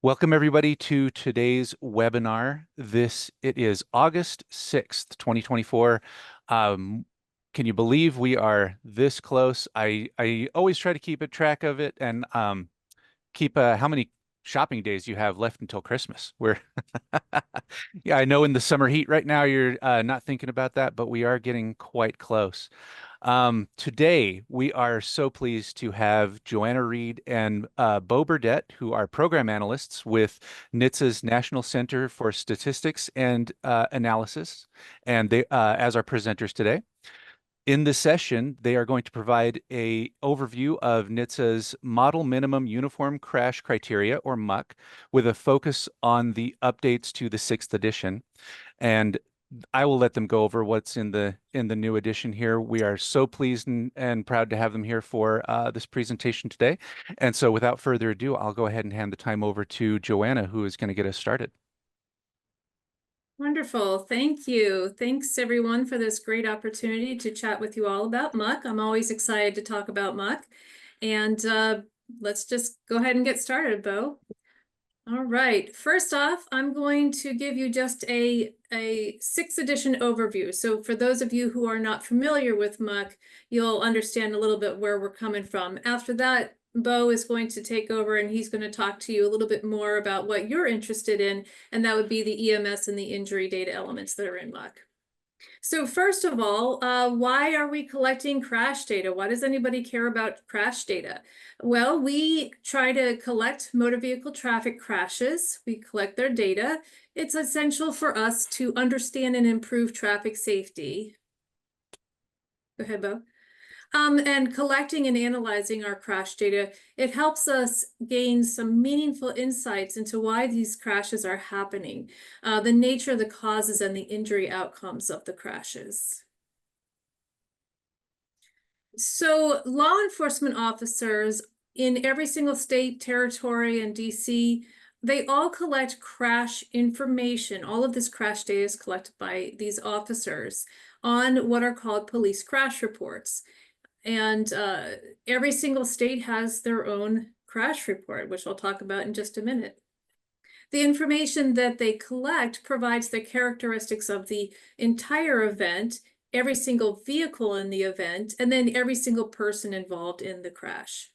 Welcome everybody to today's webinar. It is August 6th, 2024. Can you believe we are this close? I always try to keep a track of it and keep how many shopping days you have left until Christmas. Yeah, I know in the summer heat right now you're not thinking about that, but we are getting quite close. Today, we are so pleased to have Joanna Reed and Beau Burdett, who are program analysts with NHTSA's National Center for Statistics and Analysis, and they as our presenters today. In this session, they are going to provide an overview of NHTSA's Model Minimum Uniform Crash Criteria, or MUC, with a focus on the updates to the 6th edition. And I will let them go over what's in the new edition here. We are so pleased and proud to have them here for this presentation today. And so without further ado, I'll go ahead and hand the time over to Joanna, who is going to get us started. Wonderful. Thank you. Thanks everyone for this great opportunity to chat with you all about MUC. I'm always excited to talk about MUC. And let's just go ahead and get started, Beau. All right. First off, I'm going to give you just a 6th edition overview. So for those of you who are not familiar with MUC, you'll understand a little bit where we're coming from. After that, Beau is going to take over and he's going to talk to you a little bit more about what you're interested in, and that would be the EMS and the injury data elements that are in MUC. So first of all, why are we collecting crash data? Why does anybody care about crash data? Well, we try to collect motor vehicle traffic crashes. We collect their data. It's essential for us to understand and improve traffic safety. Go ahead, Beau. And collecting and analyzing our crash data, it helps us gain some meaningful insights into why these crashes are happening, the nature of the causes and the injury outcomes of the crashes. So law enforcement officers in every single state, territory, and DC, they all collect crash information. All of this crash data is collected by these officers on what are called police crash reports. And every single state has their own crash report, which I'll talk about in just a minute. The information that they collect provides the characteristics of the entire event, every single vehicle in the event, and then every single person involved in the crash.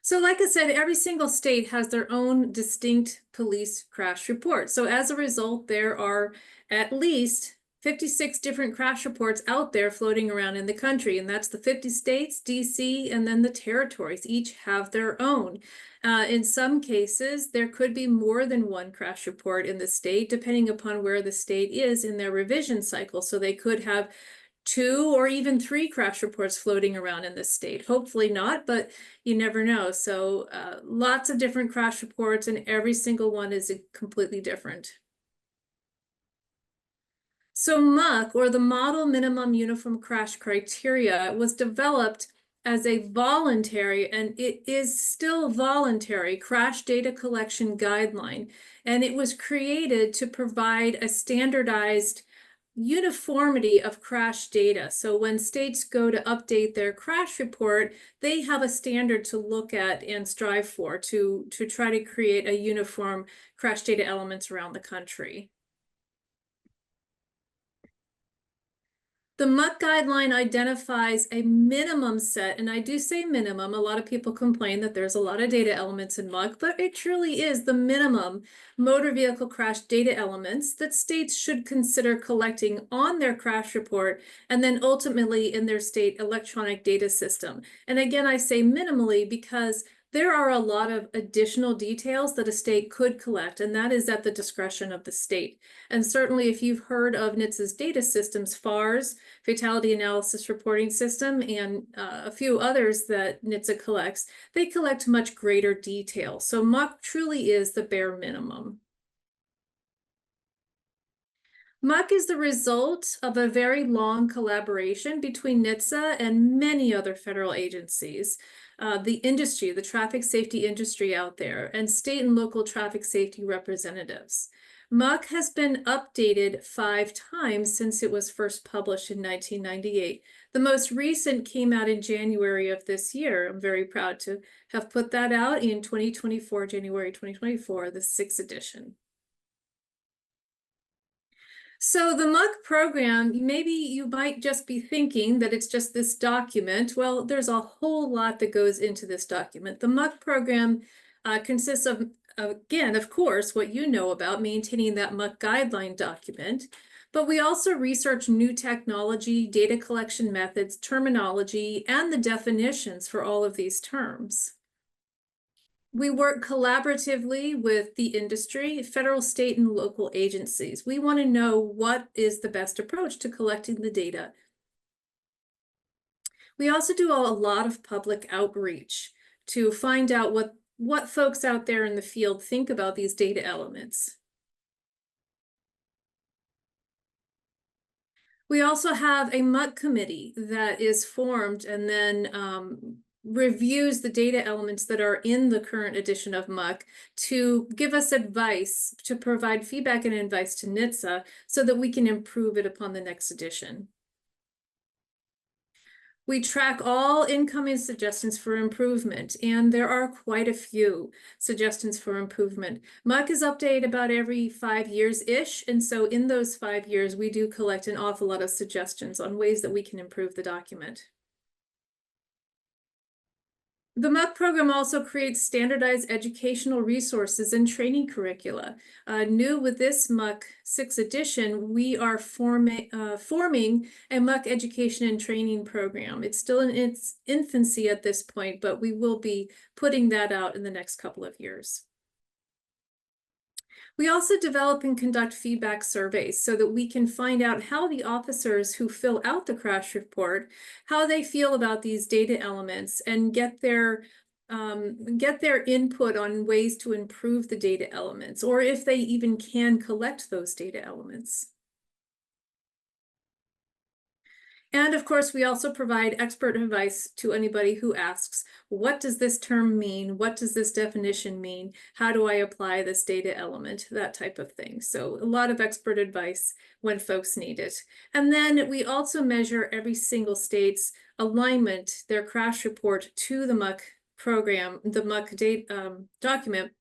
So like I said, every single state has their own distinct police crash report. So as a result, there are at least 56 different crash reports out there floating around in the country, and that's the 50 states, DC, and then the territories. Each have their own. In some cases, there could be more than one crash report in the state, depending upon where the state is in their revision cycle. So they could have 2 or even 3 crash reports floating around in the state. Hopefully not, but you never know. So lots of different crash reports, and every single one is completely different. So MUC, or the Model Minimum Uniform Crash Criteria, was developed as a voluntary, and it is still voluntary, crash data collection guideline. And it was created to provide a standardized uniformity of crash data. So when states go to update their crash report, they have a standard to look at and strive for to try to create a uniform crash data elements around the country. The MUC guideline identifies a minimum set, and I do say minimum. A lot of people complain that there's a lot of data elements in MUC, but it truly is the minimum motor vehicle crash data elements that states should consider collecting on their crash report and then ultimately in their state electronic data system. And again, I say minimally because there are a lot of additional details that a state could collect, and that is at the discretion of the state. And certainly if you've heard of NHTSA's data systems, FARS, Fatality Analysis Reporting System, and a few others that NHTSA collects, they collect much greater detail. So MUC truly is the bare minimum. MUC is the result of a very long collaboration between NHTSA and many other federal agencies. The industry, the traffic safety industry out there, and state and local traffic safety representatives. MUCC has been updated 5 times since it was first published in 1998. The most recent came out in January of this year. I'm very proud to have put that out in 2024, January 2024, the 6th edition. So the MUCC program, maybe you might just be thinking that it's just this document. Well, there's a whole lot that goes into this document. The MUCC program consists of, again, of course, what you know about maintaining that MUCC guideline document, but we also research new technology, data collection methods, terminology, and the definitions for all of these terms. We work collaboratively with the industry, federal, state, and local agencies. We want to know what is the best approach to collecting the data. We also do a lot of public outreach to find out what folks out there in the field think about these data elements. We also have a MUCC committee that is formed and then reviews the data elements that are in the current edition of MUCC to give us advice, to provide feedback and advice to NHTSA so that we can improve it upon the next edition. We track all incoming suggestions for improvement, and there are quite a few suggestions for improvement. MUCC is updated about every 5 years-ish, and so in those 5 years, we do collect an awful lot of suggestions on ways that we can improve the document. The MUCC program also creates standardized educational resources and training curricula. New with this MUCC 6th edition, we are forming a MUCC education and training program. It's still in its infancy at this point, but we will be putting that out in the next couple of years. We also develop and conduct feedback surveys so that we can find out how the officers who fill out the crash report, how they feel about these data elements, and get their input on ways to improve the data elements, or if they even can collect those data elements. And of course, we also provide expert advice to anybody who asks, what does this term mean? What does this definition mean? How do I apply this data element? That type of thing. So a lot of expert advice when folks need it. And then we also measure every single state's alignment, their crash report to the MUCC program, the MUCC document.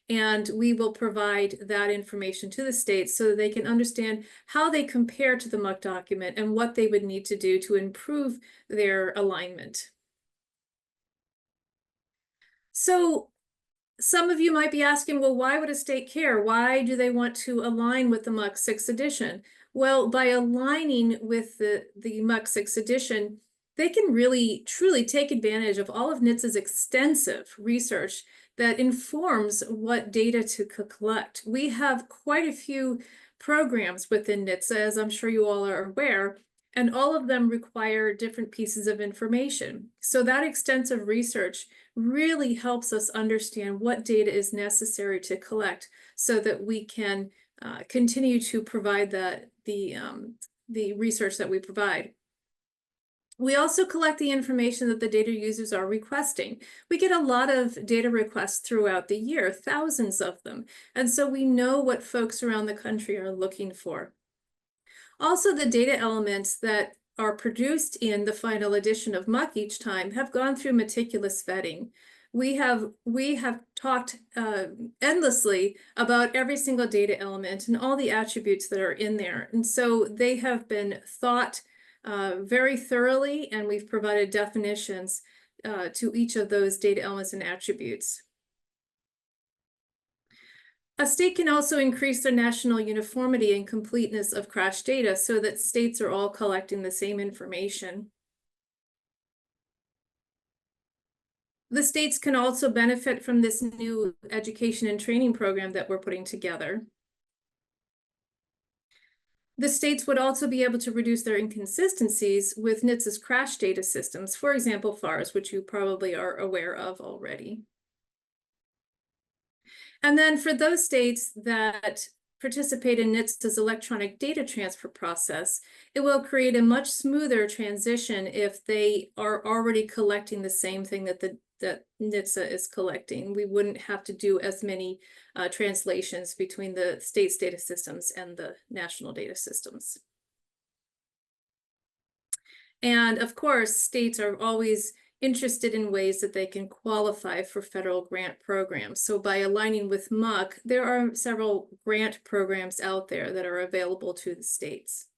And we will provide that information to the states so that they can understand how they compare to the MUCC document and what they would need to do to improve their alignment. So some of you might be asking, well, why would a state care? Why do they want to align with the MUCC 6th edition? Well, by aligning with the MUCC 6th edition, they can really, truly take advantage of all of NHTSA's extensive research that informs what data to collect. We have quite a few programs within NHTSA, as I'm sure you all are aware, and all of them require different pieces of information. So that extensive research really helps us understand what data is necessary to collect so that we can continue to provide the research that we provide. We also collect the information that the data users are requesting. We get a lot of data requests throughout the year, thousands of them. And so we know what folks around the country are looking for. Also, the data elements that are produced in the final edition of MUCC each time have gone through meticulous vetting. We have talked endlessly about every single data element and all the attributes that are in there. And so they have been thought very thoroughly, and we've provided definitions to each of those data elements and attributes. A state can also increase their national uniformity and completeness of crash data so that states are all collecting the same information. The states can also benefit from this new education and training program that we're putting together. The states would also be able to reduce their inconsistencies with NHTSA's crash data systems, for example, FARS, which you probably are aware of already. And then for those states that participate in NHTSA's electronic data transfer process, it will create a much smoother transition if they are already collecting the same thing that NHTSA is collecting. We wouldn't have to do as many translations between the state's data systems and the national data systems. And of course, states are always interested in ways that they can qualify for federal grant programs. So by aligning with MUCC, there are several grant programs out there that are available to the states.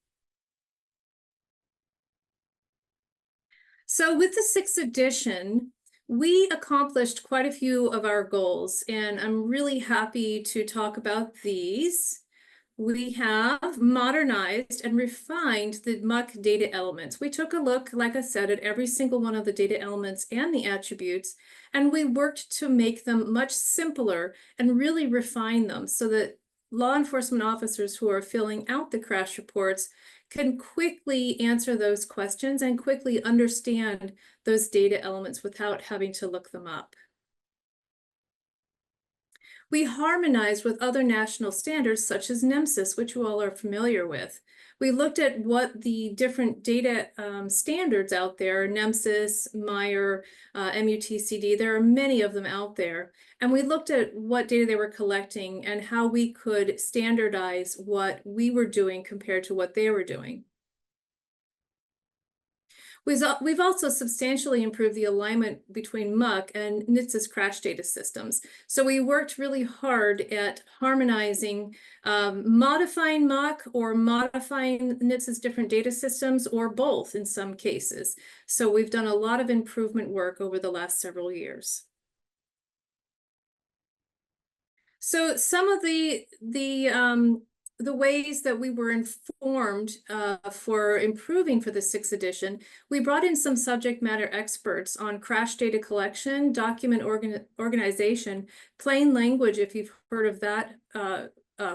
So with the 6th edition, we accomplished quite a few of our goals, and I'm really happy to talk about these. We have modernized and refined the MUCC data elements. We took a look, like I said, at every single one of the data elements and the attributes, and we worked to make them much simpler and really refine them so that law enforcement officers who are filling out the crash reports can quickly answer those questions and quickly understand those data elements without having to look them up. We harmonized with other national standards such as NEMSIS, which you all are familiar with. We looked at what the different data standards out there, NEMSIS, Meyer, MUTCD, there are many of them out there. And we looked at what data they were collecting and how we could standardize what we were doing compared to what they were doing. We've also substantially improved the alignment between MUCC and NHTSA's crash data systems. So we worked really hard at harmonizing, modifying MUCC or modifying NHTSA's different data systems, or both in some cases. So we've done a lot of improvement work over the last several years. So some of the ways that we were informed for improving for the 6th edition, we brought in some subject matter experts on crash data collection, document organization, plain language, if you've heard of that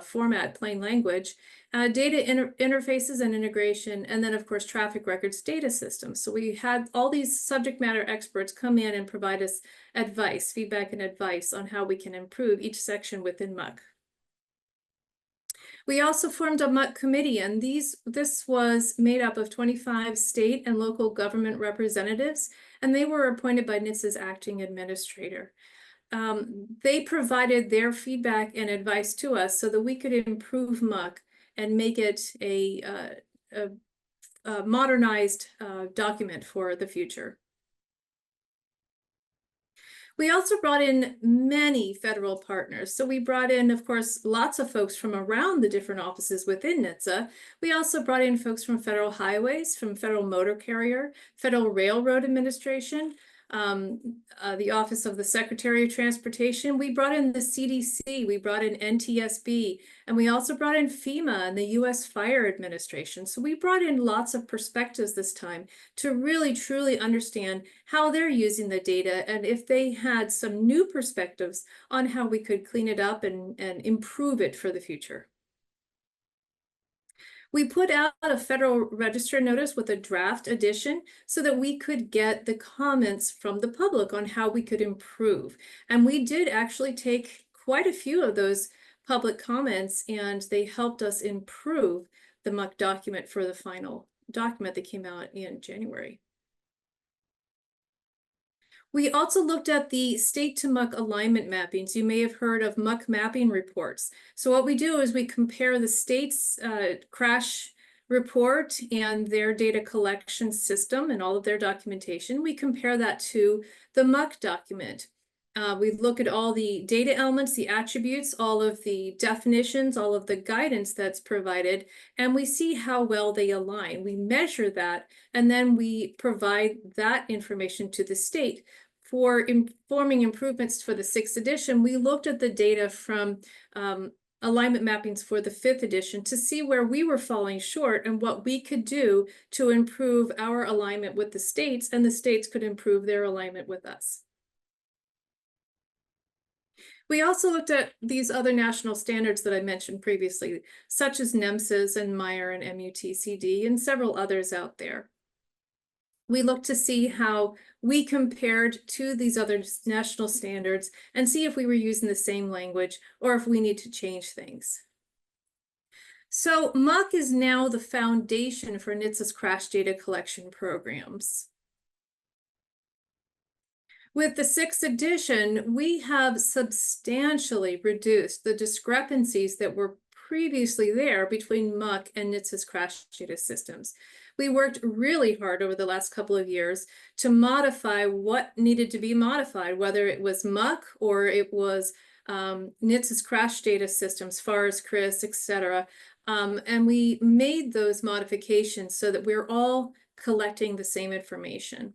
format, plain language, data interfaces and integration, and then of course traffic records data systems. So we had all these subject matter experts come in and provide us advice, feedback and advice on how we can improve each section within MUCC. We also formed a MUCC committee, and this was made up of 25 state and local government representatives, and they were appointed by NHTSA's acting administrator. They provided their feedback and advice to us so that we could improve MUCC and make it a modernized document for the future. We also brought in many federal partners. So we brought in, of course, lots of folks from around the different offices within NHTSA. We also brought in folks from Federal Highways, from Federal Motor Carrier, Federal Railroad Administration, the Office of the Secretary of Transportation. We brought in the CDC, we brought in NTSB, and we also brought in FEMA and the U.S. Fire Administration. So we brought in lots of perspectives this time to really, truly understand how they're using the data and if they had some new perspectives on how we could clean it up and improve it for the future. We put out a Federal Register notice with a draft edition so that we could get the comments from the public on how we could improve. And we did actually take quite a few of those public comments, and they helped us improve the MUCC document for the final document that came out in January. We also looked at the state to MUCC alignment mappings. You may have heard of MUCC mapping reports. So what we do is we compare the state's crash report and their data collection system and all of their documentation. We compare that to the MUCC document. We look at all the data elements, the attributes, all of the definitions, all of the guidance that's provided, and we see how well they align. We measure that, and then we provide that information to the state. For informing improvements for the 6th edition, we looked at the data from alignment mappings for the 5th edition to see where we were falling short and what we could do to improve our alignment with the states, and the states could improve their alignment with us. We also looked at these other national standards that I mentioned previously, such as NEMSIS and Meyer and MUTCD and several others out there. We looked to see how we compared to these other national standards and see if we were using the same language or if we need to change things. So MUCC is now the foundation for NHTSA's crash data collection programs. With the 6th edition, we have substantially reduced the discrepancies that were previously there between MUCC and NHTSA's crash data systems. We worked really hard over the last couple of years to modify what needed to be modified, whether it was MUCC or it was NHTSA's crash data systems, FARS, CRIS, etc. And we made those modifications so that we're all collecting the same information.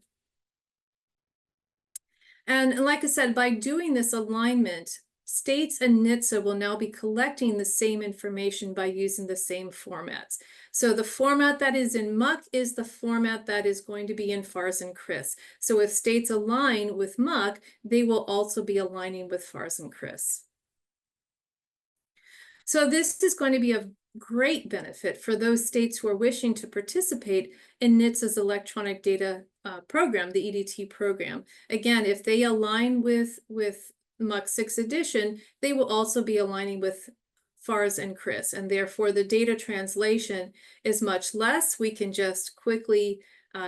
And like I said, by doing this alignment, states and NHTSA will now be collecting the same information by using the same formats. So the format that is in MUCC is the format that is going to be in FARS and CRIS. So if states align with MUCC, they will also be aligning with FARS and CRIS. So this is going to be of great benefit for those states who are wishing to participate in NHTSA's electronic data program, the EDT program. Again, if they align with MUCC 6th edition, they will also be aligning with FARS and CRIS, and therefore the data translation is much less. We can just quickly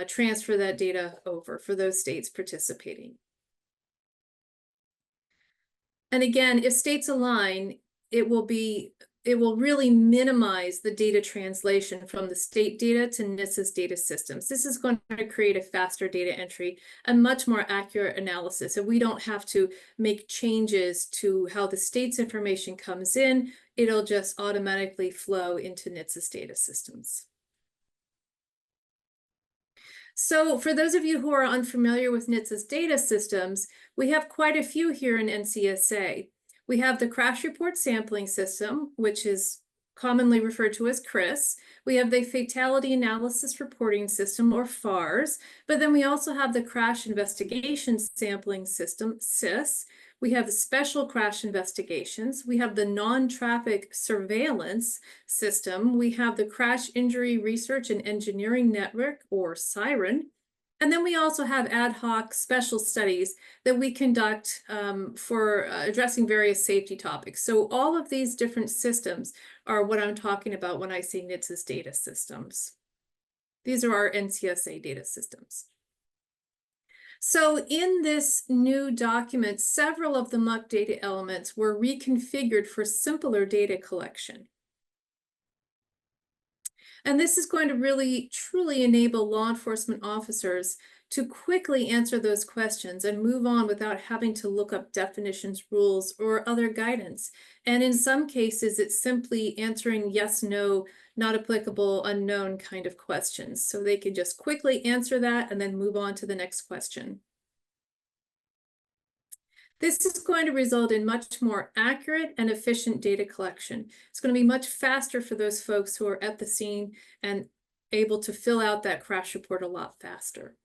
transfer that data over for those states participating. And again, if states align, it will really minimize the data translation from the state data to NHTSA's data systems. This is going to create a faster data entry, a much more accurate analysis. So we don't have to make changes to how the state's information comes in. It'll just automatically flow into NHTSA's data systems. So for those of you who are unfamiliar with NHTSA's data systems, we have quite a few here in NCSA. We have the crash report sampling system, which is commonly referred to as CRIS. We have the fatality analysis reporting system, or FARS, but then we also have the crash investigation sampling system, SIS. We have the special crash investigations. We have the non-traffic surveillance system. We have the crash injury research and engineering network, or SIREN. And then we also have ad hoc special studies that we conduct for addressing various safety topics. So all of these different systems are what I'm talking about when I say NHTSA's data systems. These are our NCSA data systems. So in this new document, several of the MUCC data elements were reconfigured for simpler data collection. And this is going to really, truly enable law enforcement officers to quickly answer those questions and move on without having to look up definitions, rules, or other guidance. And in some cases, it's simply answering yes, no, not applicable, unknown kind of questions. So they can just quickly answer that and then move on to the next question. This is going to result in much more accurate and efficient data collection. It's going to be much faster for those folks who are at the scene and able to fill out that crash report a lot faster.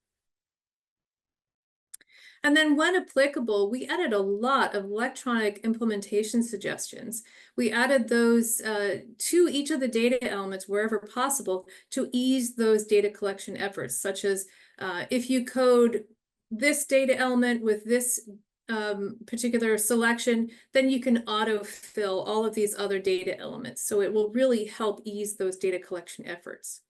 And then when applicable, we added a lot of electronic implementation suggestions. We added those to each of the data elements wherever possible to ease those data collection efforts, such as if you code this data element with this particular selection, then you can autofill all of these other data elements. So it will really help ease those data collection efforts.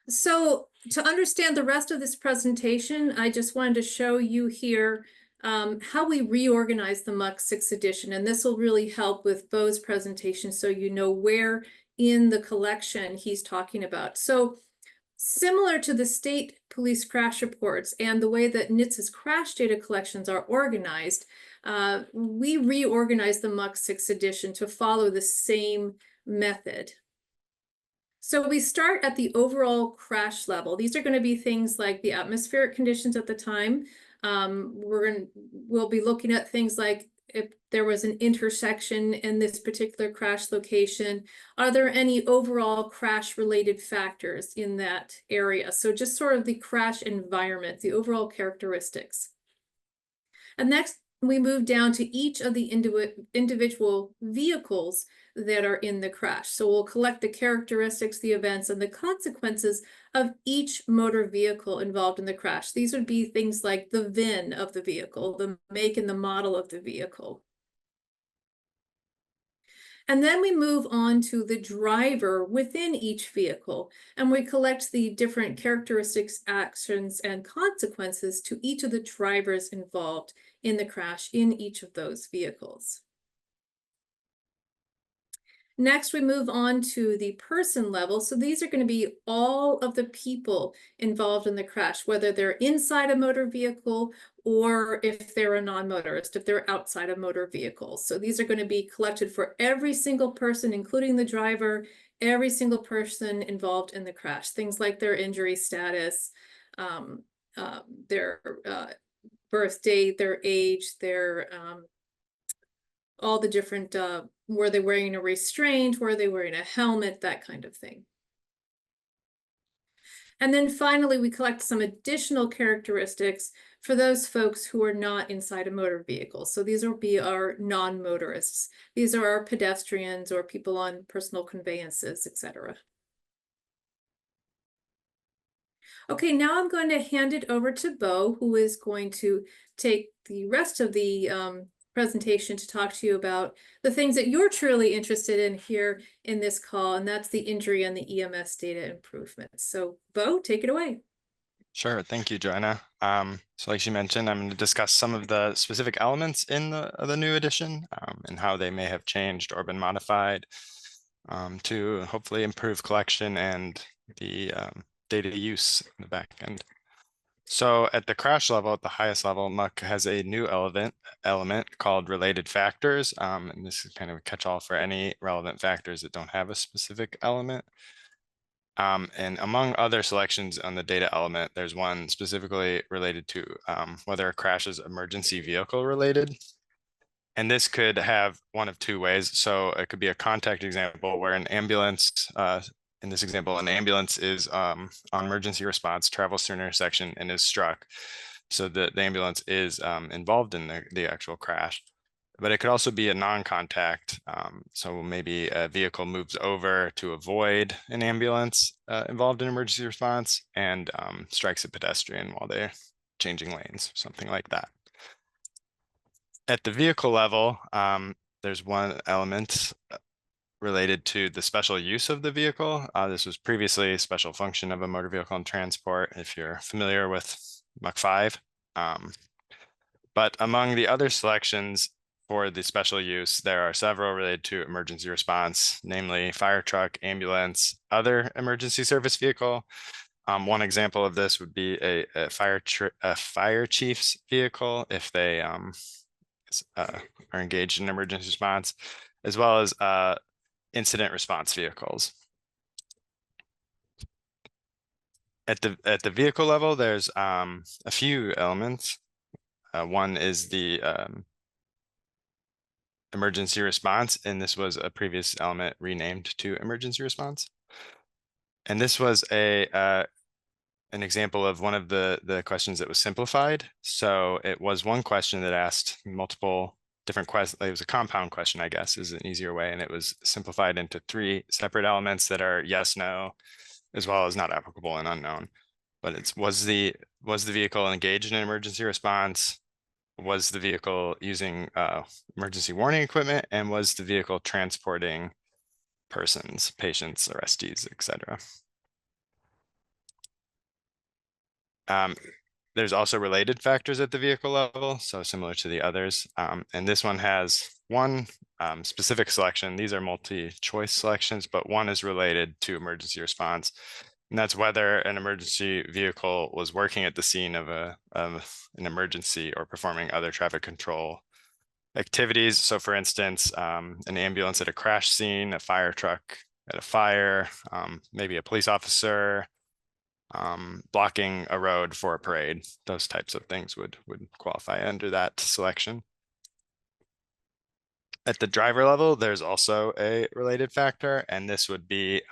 So to understand the rest of this presentation, I just wanted to show you here how we reorganize the MUCC 6th edition. And this will really help with Beau's presentation so you know where in the collection he's talking about. So similar to the state police crash reports and the way that NHTSA's crash data collections are organized, we reorganized the MUCC 6th edition to follow the same method. So we start at the overall crash level. These are going to be things like the atmospheric conditions at the time. We'll be looking at things like if there was an intersection in this particular crash location, are there any overall crash related factors in that area? So just sort of the crash environment, the overall characteristics. And next, we move down to each of the individual vehicles that are in the crash. So we'll collect the characteristics, the events, and the consequences of each motor vehicle involved in the crash. These would be things like the VIN of the vehicle, the make and the model of the vehicle. And then we move on to the driver within each vehicle, and we collect the different characteristics, actions, and consequences to each of the drivers involved in the crash in each of those vehicles. Next, we move on to the person level. So these are going to be all of the people involved in the crash, whether they're inside a motor vehicle or if they're a non-motorist, if they're outside a motor vehicle. So these are going to be collected for every single person, including the driver, every single person involved in the crash. Things like their injury status, their birth date, their age, their all the different, were they wearing a restraint, were they wearing a helmet, that kind of thing. And then finally, we collect some additional characteristics for those folks who are not inside a motor vehicle. So these will be our non-motorists. These are our pedestrians or people on personal conveyances, etc. Okay, now I'm going to hand it over to Beau, who is going to take the rest of the presentation to talk to you about the things that you're truly interested in here in this call, and that's the injury and the EMS data improvements. So Beau, take it away. Sure, thank you, Joanna. So like she mentioned, I'm going to discuss some of the specific elements in the new edition and how they may have changed or been modified to hopefully improve collection and the data use in the back end. So at the crash level, at the highest level, MUCC has a new element called related factors. And this is kind of a catch-all for any relevant factors that don't have a specific element. And among other selections on the data element, there's one specifically related to whether a crash is emergency vehicle related. And this could have one of two ways. So it could be a contact example where an ambulance, in this example, an ambulance is on emergency response, travels through an intersection and is struck. So the ambulance is involved in the actual crash. But it could also be a non-contact. So maybe a vehicle moves over to avoid an ambulance involved in emergency response and strikes a pedestrian while they're changing lanes, something like that. At the vehicle level, there's one element related to the special use of the vehicle. This was previously a special function of a motor vehicle and transport, if you're familiar with MUCC 5. But among the other selections for the special use, there are several related to emergency response, namely fire truck, ambulance, other emergency service vehicle. One example of this would be a fire chief's vehicle if they are engaged in emergency response, as well as incident response vehicles. At the vehicle level, there's a few elements. One is the emergency response, and this was a previous element renamed to emergency response. And this was an example of one of the questions that was simplified. So it was one question that asked multiple different questions. It was a compound question, I guess, is an easier way. And it was simplified into 3 separate elements that are yes, no, as well as not applicable and unknown. But it's was the vehicle engaged in an emergency response? Was the vehicle using emergency warning equipment? And was the vehicle transporting persons, patients, arrestees, etc.? There's also related factors at the vehicle level, so similar to the others. And this one has one specific selection. These are multi-choice selections, but one is related to emergency response. And that's whether an emergency vehicle was working at the scene of an emergency or performing other traffic control activities. So for instance, an ambulance at a crash scene, a fire truck at a fire, maybe a police officer blocking a road for a parade. Those types of things would qualify under that selection. At the driver level, there's also a related factor, and this would be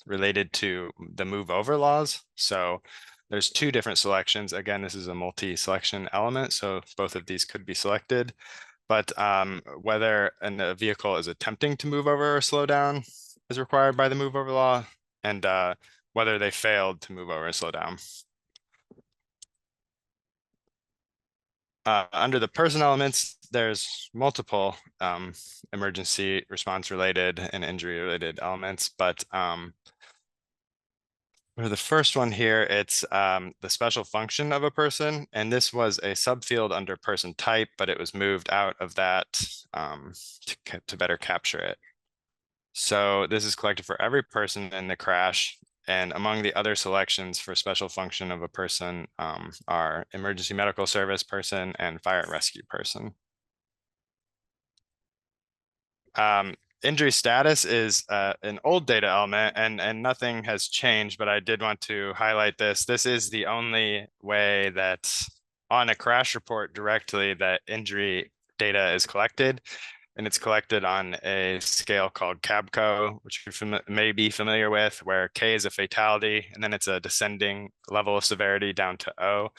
related to the move over laws. So there's 2 different selections. Again, this is a multi-selection element, so both of these could be selected. But whether a vehicle is attempting to move over or slow down is required by the move over law, and whether they failed to move over and slow down. Under the person elements, there's multiple emergency response related and injury related elements, but for the first one here, it's the special function of a person, and this was a subfield under person type, but it was moved out of that to better capture it. So this is collected for every person in the crash, and among the other selections for special function of a person are emergency medical service person and fire and rescue person. Injury status is an old data element, and nothing has changed, but I did want to highlight this. This is the only way that on a crash report directly that injury data is collected, and it's collected on a scale called CABCO, which you may be familiar with, where K is a fatality, and then it's a descending level of severity down to O.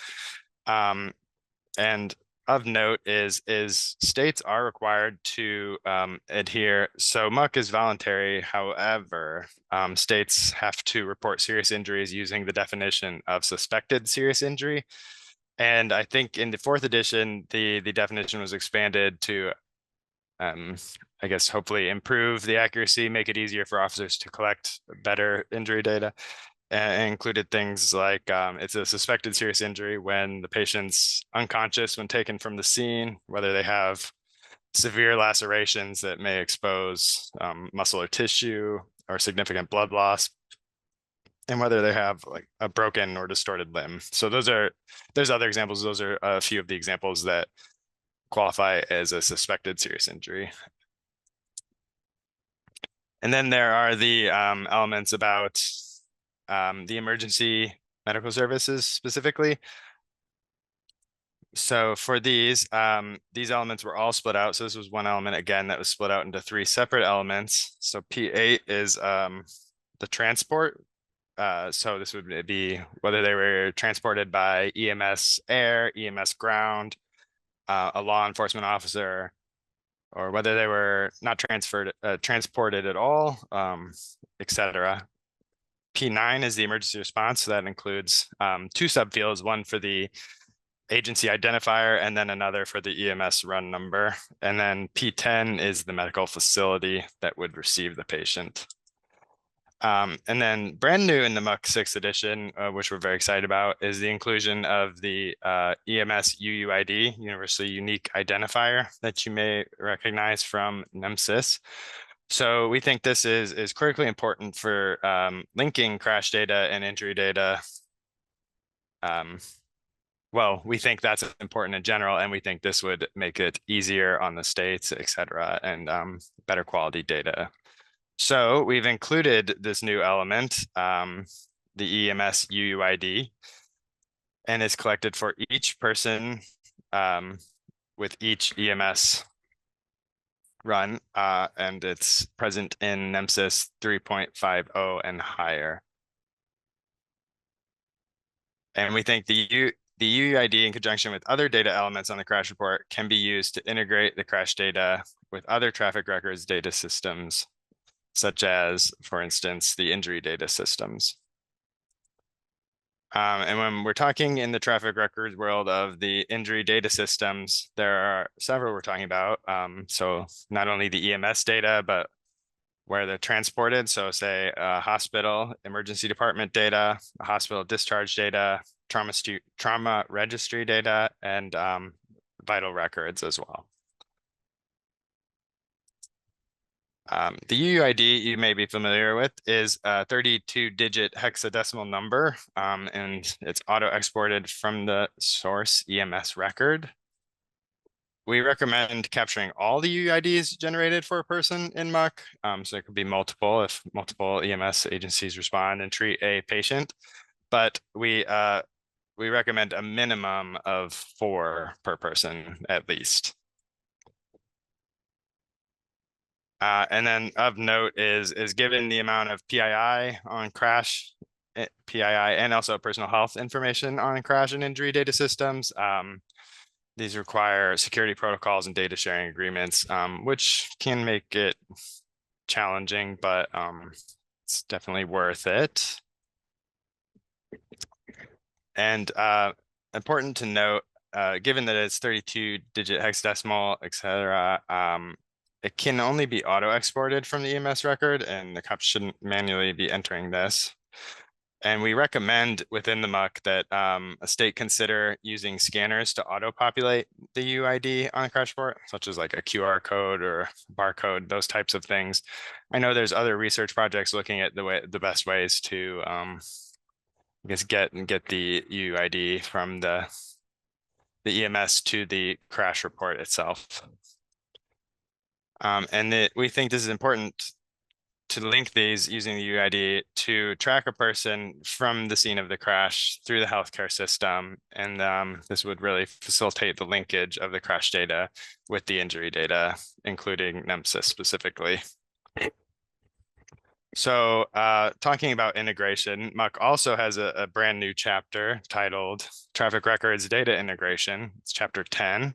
And of note is states are required to adhere. So MUCC is voluntary. However, states have to report serious injuries using the definition of suspected serious injury. And I think in the 4th edition, the definition was expanded to, I guess, hopefully improve the accuracy, make it easier for officers to collect better injury data. Included things like it's a suspected serious injury when the patient's unconscious when taken from the scene, whether they have severe lacerations that may expose muscle or tissue or significant blood loss, and whether they have like a broken or distorted limb. So there's other examples. Those are a few of the examples that qualify as a suspected serious injury. And then there are the elements about the emergency medical services specifically. So for these elements were all split out. So this was one element again that was split out into 3 separate elements. So P8 is the transport. So this would be whether they were transported by EMS air, EMS ground, a law enforcement officer, or whether they were not transported at all, etc. P9 is the emergency response. So that includes 2 subfields, one for the agency identifier and then another for the EMS run number. And then P10 is the medical facility that would receive the patient. And then brand new in the MUCC 6th edition, which we're very excited about, is the inclusion of the EMS UUID, Universally Unique Identifier, that you may recognize from NEMSIS. So we think this is critically important for linking crash data and injury data. Well, we think that's important in general, and we think this would make it easier on the states, et cetera, and better quality data. So we've included this new element, the EMS UUID, and it's collected for each person with each EMS run, and it's present in NEMSIS 3.50 and higher. And we think the UUID in conjunction with other data elements on the crash report can be used to integrate the crash data with other traffic records data systems, such as, for instance, the injury data systems. And when we're talking in the traffic records world of the injury data systems, there are several we're talking about. So not only the EMS data, but where they're transported. So say a hospital emergency department data, a hospital discharge data, trauma registry data, and vital records as well. The UUID you may be familiar with is a 32-digit hexadecimal number, and it's auto-exported from the source EMS record. We recommend capturing all the UUIDs generated for a person in MUCC. So it could be multiple if multiple EMS agencies respond and treat a patient, but we recommend a minimum of 4 per person at least. And then of note is given the amount of PII on crash, PII and also personal health information on crash and injury data systems. These require security protocols and data sharing agreements, which can make it challenging, but it's definitely worth it. And important to note, given that it's 32-digit hexadecimal, etc., it can only be auto-exported from the EMS record, and the cops shouldn't manually be entering this. And we recommend within the MUC that a state consider using scanners to auto-populate the UUID on a crash report, such as like a QR code or barcode, those types of things. I know there's other research projects looking at the best ways to, I guess, get the UUID from the EMS to the crash report itself. And we think this is important to link these using the UUID to track a person from the scene of the crash through the healthcare system. And this would really facilitate the linkage of the crash data with the injury data, including NEMSIS specifically. So talking about integration, MUC also has a brand new chapter titled Traffic Records Data Integration. It's chapter 10.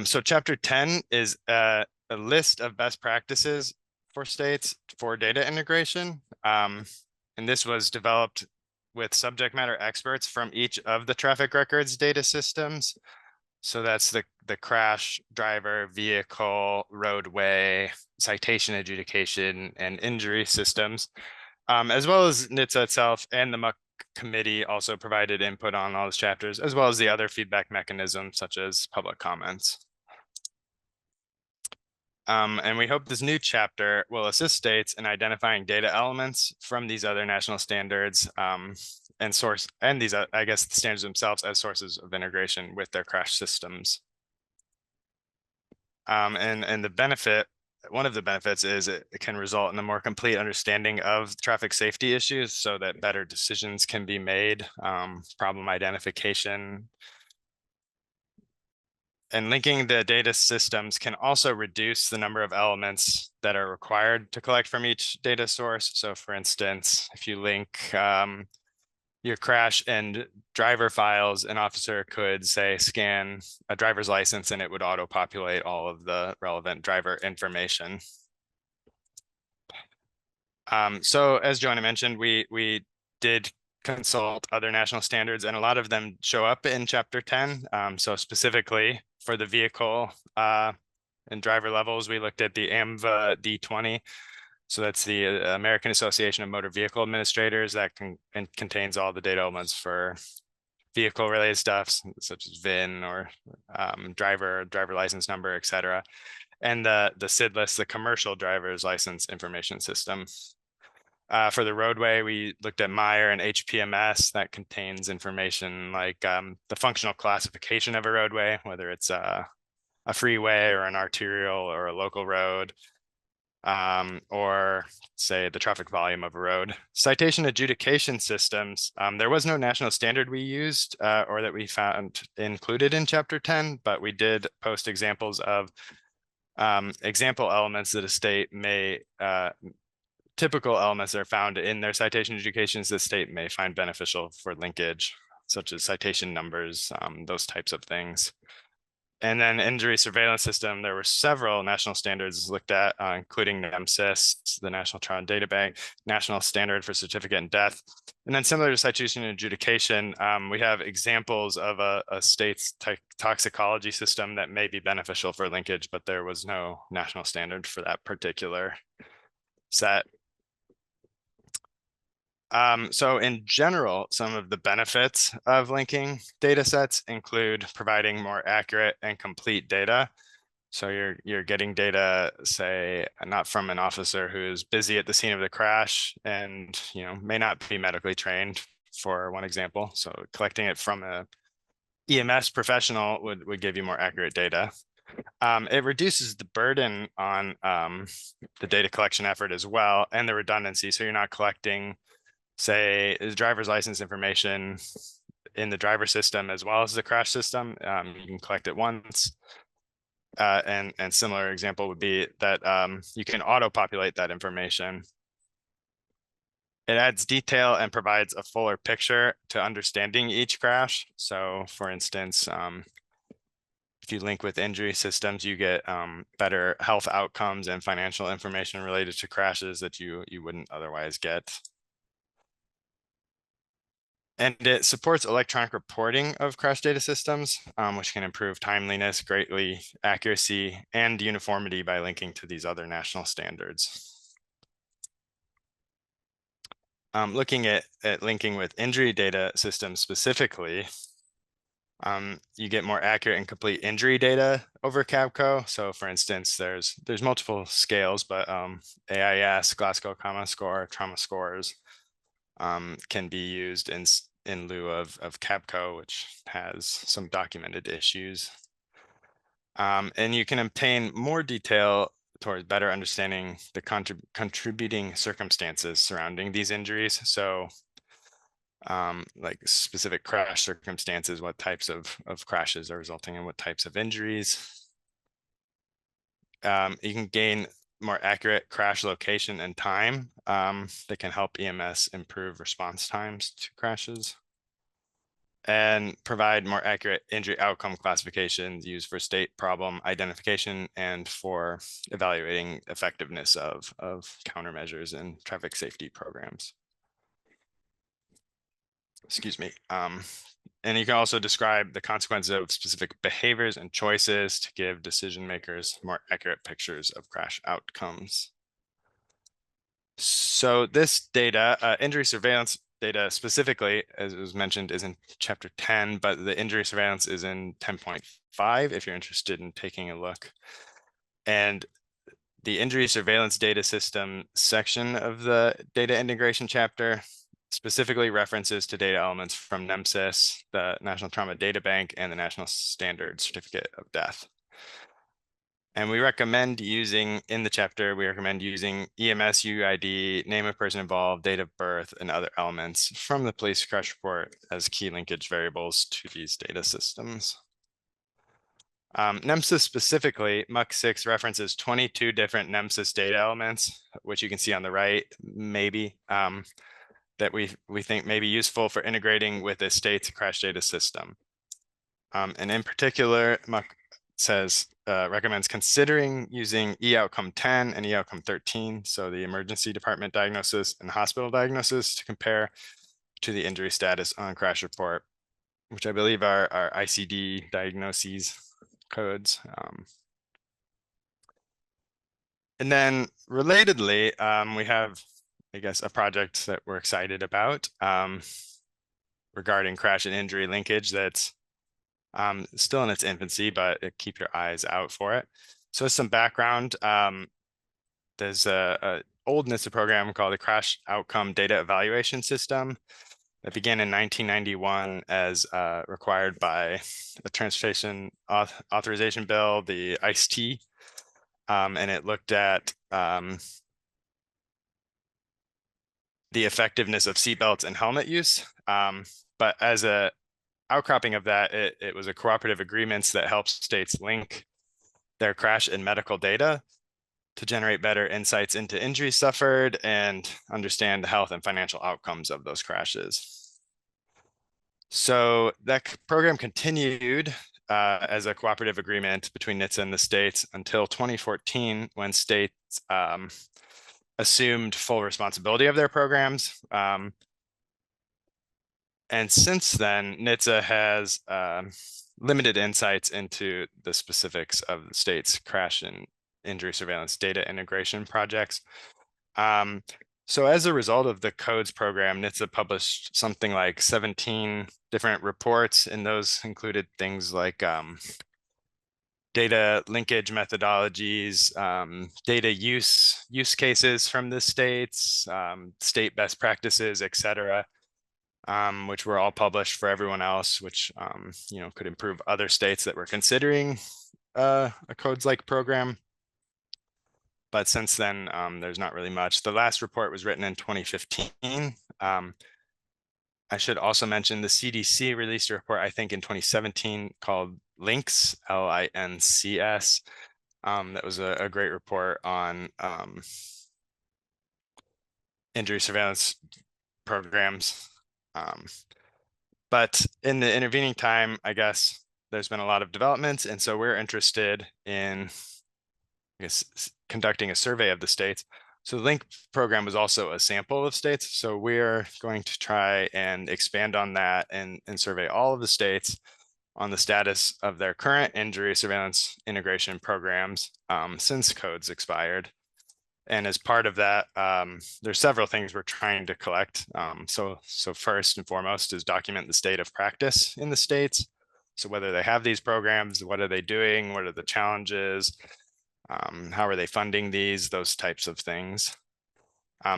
So chapter 10 is a list of best practices for states for data integration. And this was developed with subject matter experts from each of the traffic records data systems. So that's the crash, driver, vehicle, roadway, citation adjudication, and injury systems, as well as NHTSA itself, and the MUC committee also provided input on all those chapters, as well as the other feedback mechanisms such as public comments. And we hope this new chapter will assist states in identifying data elements from these other national standards and these, I guess, the standards themselves as sources of integration with their crash systems. And the benefit, one of the benefits is it can result in a more complete understanding of traffic safety issues so that better decisions can be made, problem identification. And linking the data systems can also reduce the number of elements that are required to collect from each data source. So for instance, if you link your crash and driver files, an officer could say scan a driver's license and it would auto-populate all of the relevant driver information. So as Joanna mentioned, we did consult other national standards and a lot of them show up in chapter 10. So specifically for the vehicle and driver levels, we looked at the AMVA D20. So that's the American Association of Motor Vehicle Administrators that contains all the data elements for vehicle related stuff, such as VIN or driver license number, etc. And the SID list, the Commercial Driver's License Information System. For the roadway, we looked at Meyer and HPMS that contains information like the functional classification of a roadway, whether it's a freeway or an arterial or a local road, or say the traffic volume of a road. Citation adjudication systems, there was no national standard we used or that we found included in chapter 10, but we did post examples of example elements that a state may, typical elements that are found in their citation adjudications the state may find beneficial for linkage, such as citation numbers, those types of things. And then injury surveillance system, there were several national standards looked at, including NEMSIS, the National Trial and Data Bank, National Standard for Certificate in Death. And then similar to citation adjudication, we have examples of a state's toxicology system that may be beneficial for linkage, but there was no national standard for that particular set. So in general, some of the benefits of linking data sets include providing more accurate and complete data. So you're getting data, say, not from an officer who's busy at the scene of the crash and may not be medically trained, for one example. So collecting it from a EMS professional would give you more accurate data. It reduces the burden on the data collection effort as well, and the redundancy. So you're not collecting, say, the driver's license information in the driver system as well as the crash system. You can collect it once. And similar example would be that you can auto-populate that information. It adds detail and provides a fuller picture to understanding each crash. So for instance, if you link with injury systems, you get better health outcomes and financial information related to crashes that you wouldn't otherwise get. And it supports electronic reporting of crash data systems, which can improve timeliness, greatly accuracy, and uniformity by linking to these other national standards. Looking at linking with injury data systems specifically, you get more accurate and complete injury data over CABCO. So for instance, there's multiple scales, but AIS, Glasgow Coma Score, trauma scores can be used in lieu of CABCO, which has some documented issues. And you can obtain more detail towards better understanding the contributing circumstances surrounding these injuries. So like specific crash circumstances, what types of crashes are resulting in what types of injuries. You can gain more accurate crash location and time that can help EMS improve response times to crashes and provide more accurate injury outcome classifications used for state problem identification and for evaluating effectiveness of countermeasures and traffic safety programs. Excuse me. And you can also describe the consequences of specific behaviors and choices to give decision makers more accurate pictures of crash outcomes. So this data, injury surveillance data specifically, as it was mentioned, is in chapter 10, but the injury surveillance is in 10.5 if you're interested in taking a look. And the injury surveillance data system section of the data integration chapter specifically references to data elements from NEMSIS, the National Trauma Data Bank, and the National Standard Certificate of Death. And we recommend using, in the chapter, we recommend using EMS UUID, name of person involved, date of birth, and other elements from the police crash report as key linkage variables to these data systems. NEMSIS specifically, MUCC 6 references 22 different NEMSIS data elements, which you can see on the right, maybe, that we think may be useful for integrating with a state's crash data system. And in particular, MUCC says, recommends considering using e-outcome 10 and e-outcome 13, so the emergency department diagnosis and hospital diagnosis, to compare to the injury status on crash report, which I believe are ICD diagnoses codes. And then relatedly, we have, I guess, a project that we're excited about regarding crash and injury linkage that's still in its infancy, but keep your eyes out for it. So some background, there's a old NHTSA program called the Crash Outcome Data Evaluation System that began in 1991 as required by the Transportation Authorization Bill, the ICE-T, and it looked at the effectiveness of seatbelts and helmet use. But as a outcropping of that, it was a cooperative agreements that helps states link their crash and medical data to generate better insights into injuries suffered and understand the health and financial outcomes of those crashes. So that program continued as a cooperative agreement between NHTSA and the states until 2014, when states assumed full responsibility of their programs. And since then, NHTSA has limited insights into the specifics of the state's crash and injury surveillance data integration projects. So as a result of the codes program, NHTSA published something like 17 different reports, and those included things like data linkage methodologies, data use cases from the states, state best practices, et cetera. Which were all published for everyone else, which could improve other states that were considering a codes-like program. But since then, there's not really much. The last report was written in 2015. I should also mention the CDC released a report, I think in 2017, called LINCS, LINCS. That was a great report on injury surveillance programs. But in the intervening time, I guess there's been a lot of developments. And so we're interested in, I guess, conducting a survey of the states. So the LINK program was also a sample of states. So we're going to try and expand on that and survey all of the states on the status of their current injury surveillance integration programs since codes expired. And as part of that, there's several things we're trying to collect. So first and foremost is document the state of practice in the states. So whether they have these programs, what are they doing? What are the challenges? How are they funding these? Those types of things.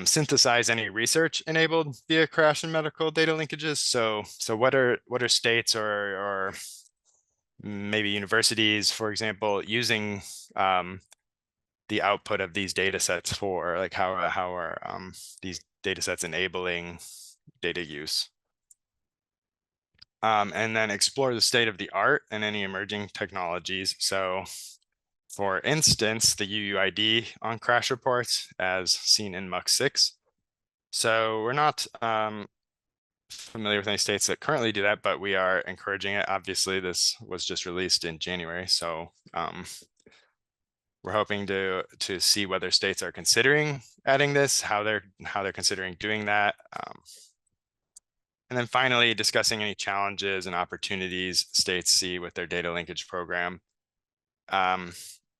Synthesize any research enabled via crash and medical data linkages. So what are states or maybe universities, for example, using the output of these data sets for, like how are these data sets enabling data use? And then explore the state of the art and any emerging technologies. So for instance, the UUID on crash reports as seen in MMUCC. So we're not familiar with any states that currently do that, but we are encouraging it. Obviously, this was just released in January, so we're hoping to see whether states are considering adding this, how they're considering doing that. And then finally, discussing any challenges and opportunities states see with their data linkage program.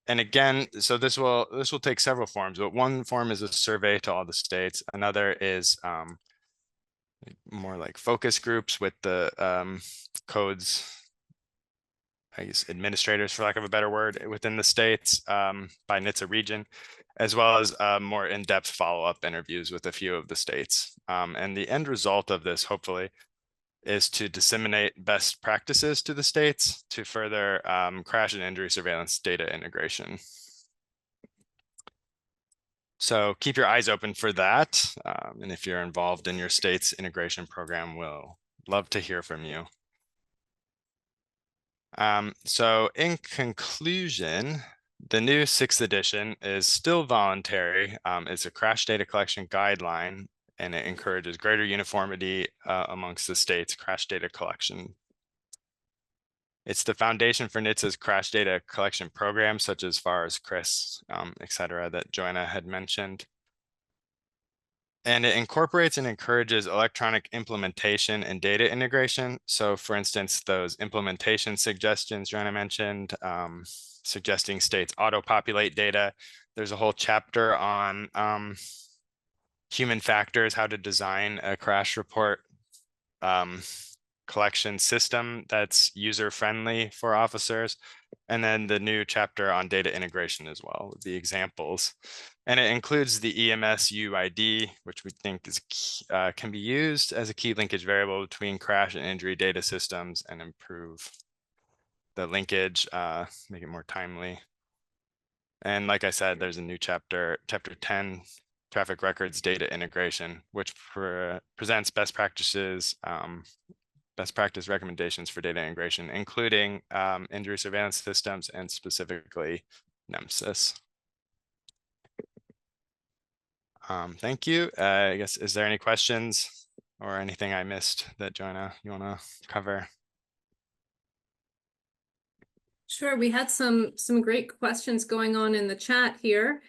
And again, so this will take several forms, but one form is a survey to all the states. Another is more like focus groups with the codes, I guess, administrators, for lack of a better word, within the states by NHTSA region, as well as more in-depth follow-up interviews with a few of the states. And the end result of this, hopefully, is to disseminate best practices to the states to further crash and injury surveillance data integration. So keep your eyes open for that. And if you're involved in your state's integration program, we'll love to hear from you. So in conclusion, the new 6th edition is still voluntary. It's a crash data collection guideline, and it encourages greater uniformity amongst the state's crash data collection. It's the foundation for NHTSA's crash data collection programs, such as FARS, CRIS, et cetera, that Joanna had mentioned. And it incorporates and encourages electronic implementation and data integration. So for instance, those implementation suggestions Joanna mentioned, suggesting states auto-populate data. There's a whole chapter on human factors, how to design a crash report collection system that's user-friendly for officers. And then the new chapter on data integration as well, with the examples. And it includes the EMS UUID, which we think is can be used as a key linkage variable between crash and injury data systems and improve the linkage, make it more timely. And like I said, there's a new chapter 10, traffic records data integration, which presents best practices, best practice recommendations for data integration, including injury surveillance systems and specifically NEMSIS. Thank you. I guess, is there any questions or anything I missed that Joanna, you want to cover? Sure, we had some great questions going on in the chat here.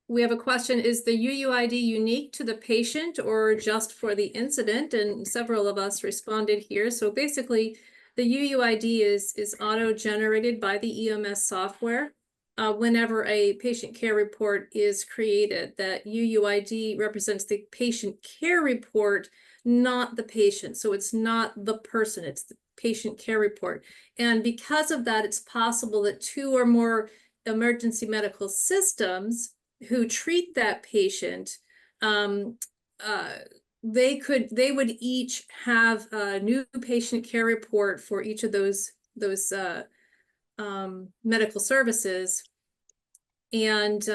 We have a question, is the UUID unique to the patient or just for the incident? And several of us responded here. So basically, the UUID is auto-generated by the EMS software. Whenever a patient care report is created, that UUID represents the patient care report, not the patient. So it's not the person, it's the patient care report. And because of that, it's possible that 2 or more emergency medical systems who treat that patient, they would each have a new patient care report for each of those medical services. And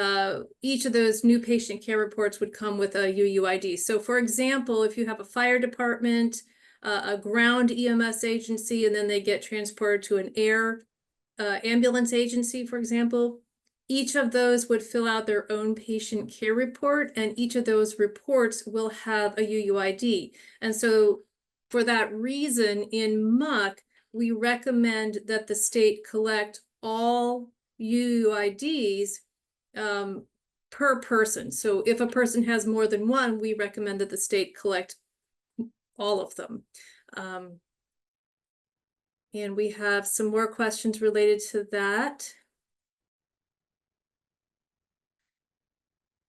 each of those new patient care reports would come with a UUID. So for example, if you have a fire department, a ground EMS agency, and then they get transported to an air ambulance agency, for example, each of those would fill out their own patient care report, and each of those reports will have a UUID. And so for that reason, in MMUCC, we recommend that the state collect all UUIDs per person. So if a person has more than one, we recommend that the state collect all of them. And we have some more questions related to that.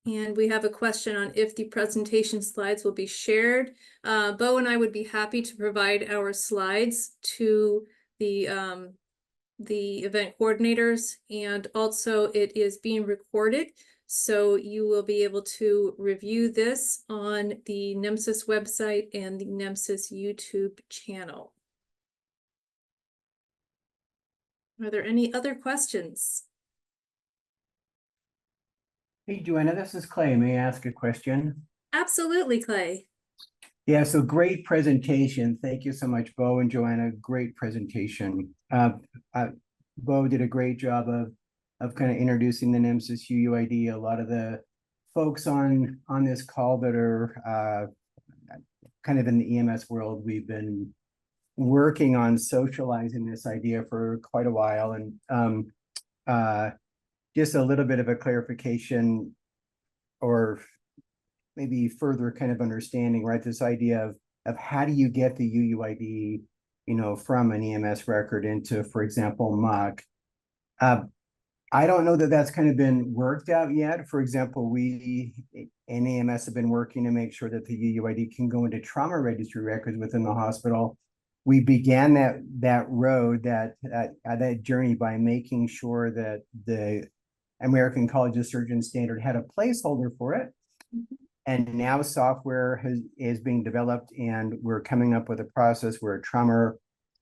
And we have a question on if the presentation slides will be shared. Beau and I would be happy to provide our slides to the event coordinators, and also it is being recorded. So you will be able to review this on the NEMSIS website and the NEMSIS YouTube channel. Are there any other questions? Hey, Joanna, this is Clay. May I ask a question? Absolutely, Clay. Yeah, so great presentation. Thank you so much, Beau and Joanna. Great presentation. Beau did a great job of kind of introducing the NEMSIS UUID. A lot of the folks on this call that are kind of in the EMS world, we've been working on socializing this idea for quite a while. And just a little bit of a clarification or maybe further kind of understanding, right? This idea of how do you get the UUID, you know, from an EMS record into, for example, MUCC. I don't know that that's kind of been worked out yet. For example, we in EMS have been working to make sure that the UUID can go into trauma registry records within the hospital. We began that road, that journey by making sure that the American College of Surgeons standard had a placeholder for it. Mm-hmm. And now software is being developed, and we're coming up with a process where trauma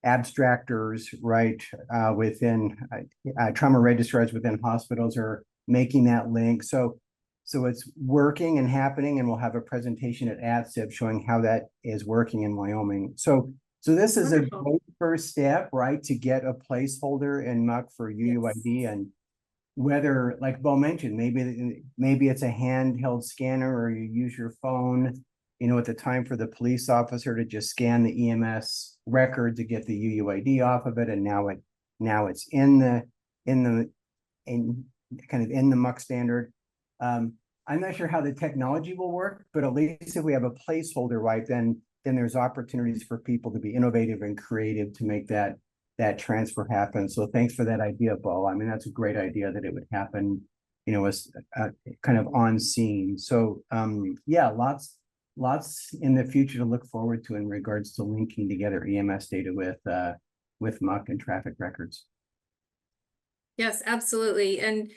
abstractors, right, within trauma registrars within hospitals are making that link. So it's working and happening, and we'll have a presentation at ATSIP showing how that is working in Wyoming. So this is Wonderful. a great first step, right, to get a placeholder in MUCC for UUID. Yes. And whether, like Beau mentioned, maybe it's a handheld scanner, or you use your phone, you know, at the time for the police officer to just scan the EMS record to get the UUID off of it, and now it's in kind of in the MUCC standard. I'm not sure how the technology will work, but at least if we have a placeholder, right, then there's opportunities for people to be innovative and creative to make that transfer happen. So thanks for that idea, Beau. I mean, that's a great idea that it would happen, you know, as kind of on scene. So yeah, lots in the future to look forward to in regards to linking together EMS data with MUCC and traffic records. Yes, absolutely. And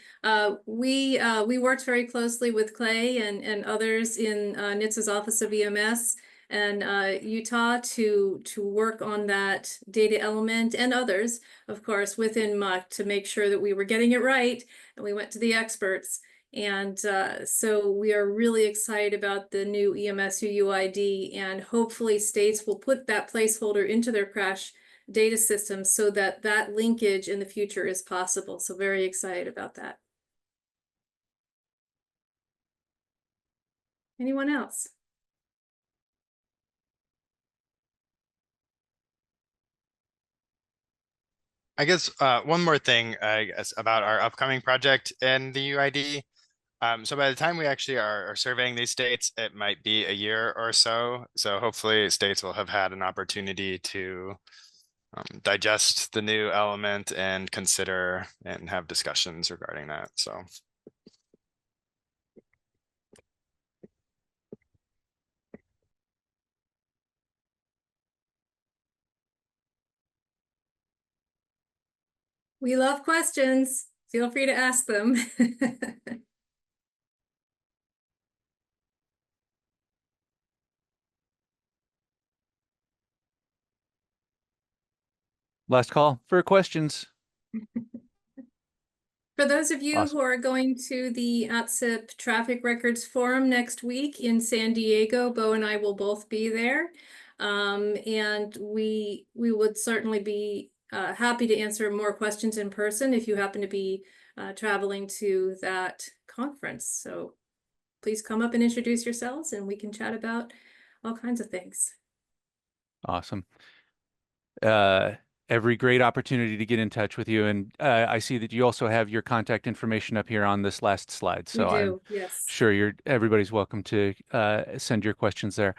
we worked very closely with Clay and others in NHTSA's Office of EMS and Utah to work on that data element, and others, of course, within MUCC to make sure that we were getting it right. And we went to the experts. And so we are really excited about the new EMS UUID, and hopefully states will put that placeholder into their crash data system so that that linkage in the future is possible. So very excited about that. Anyone else? I guess one more thing, I guess, about our upcoming project in the UID. So by the time we actually are surveying these states, it might be a year or so. So hopefully states will have had an opportunity to digest the new element and consider and have discussions regarding that. So. We love questions. Feel free to ask them. Last call for questions. For those of you Awesome. who are going to the ATSIP Traffic Records Forum next week in San Diego, Beau and I will both be there. And we would certainly be happy to answer more questions in person if you happen to be traveling to that conference. So please come up and introduce yourselves, and we can chat about all kinds of things. Awesome. every great opportunity to get in touch with you. And I see that you also have your contact information up here on this last slide. We So I'm do, yes. sure everybody's welcome to send your questions there.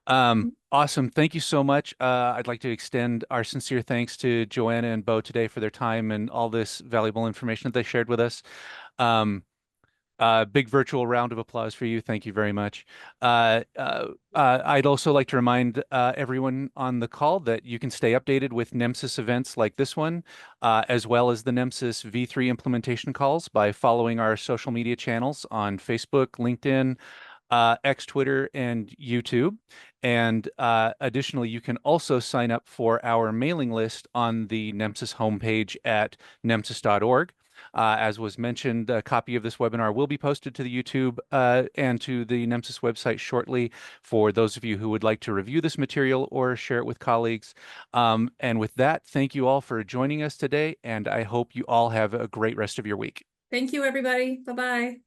Awesome. Thank you so much. I'd like to extend our sincere thanks to Joanna and Beau today for their time and all this valuable information that they shared with us. Big virtual round of applause for you. Thank you very much. I'd also like to remind everyone on the call that you can stay updated with NEMSIS events like this one, as well as the NEMSIS V3 implementation calls by following our social media channels on Facebook, LinkedIn, X, Twitter, and YouTube. And additionally, you can also sign up for our mailing list on the NEMSIS homepage at nemsis.org. As was mentioned, a copy of this webinar will be posted to the YouTube and to the NEMSIS website shortly for those of you who would like to review this material or share it with colleagues. And with that, thank you all for joining us today, and I hope you all have a great rest of your week. Thank you, everybody. Bye-bye.